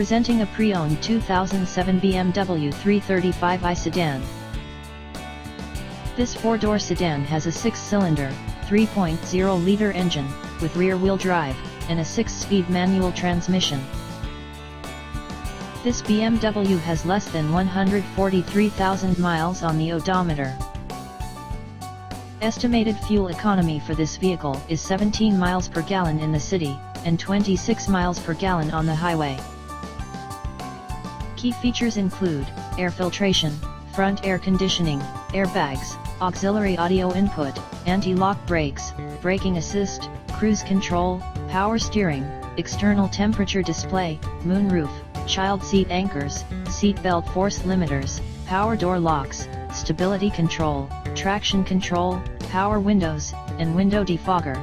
Presenting a pre-owned 2007 BMW 335i sedan. This four-door sedan has a six-cylinder, 3.0-liter engine, with rear-wheel drive, and a six-speed manual transmission. This BMW has less than 143,000 miles on the odometer. Estimated fuel economy for this vehicle is 17 miles per gallon in the city, and 26 miles per gallon on the highway. Key features include air filtration, front air conditioning, airbags, auxiliary audio input, anti-lock brakes, braking assist, cruise control, power steering, external temperature display, moonroof, child seat anchors, seat belt force limiters, power door locks, stability control, traction control, power windows, and window defogger.